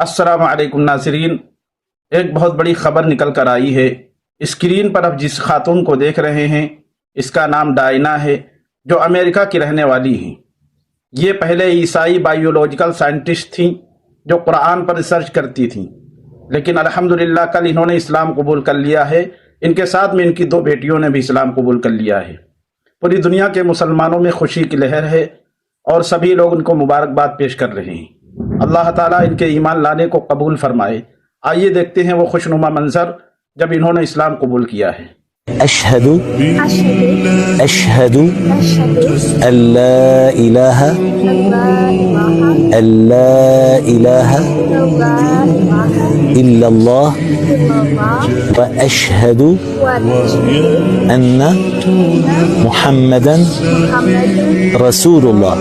अस्सलामु अलैकुम नाज़रीन, एक बहुत बड़ी खबर निकल कर आई है। स्क्रीन पर अब जिस खातून को देख रहे हैं, इसका नाम डायना है, जो अमेरिका की रहने वाली हैं। ये पहले ईसाई बायोलॉजिकल साइंटिस्ट थी जो कुरान पर रिसर्च करती थी, लेकिन अल्हम्दुलिल्लाह कल इन्होंने इस्लाम कबूल कर लिया है। इनके साथ में इनकी 2 बेटियों ने भी इस्लाम कबूल कर लिया है। पूरी दुनिया के मुसलमानों में खुशी की लहर है और सभी लोग उनको मुबारकबाद पेश कर रहे हैं। अल्लाह ताला इनके ईमान लाने को कबूल फरमाए। आइए देखते हैं वो खुशनुमा मंजर जब इन्होंने इस्लाम कबूल किया है। अशहदु अशहदु अल्ला इलाहा इल्लल्लाह व अशहदु अन्ना मुहम्मदन रसूलुल्लाह।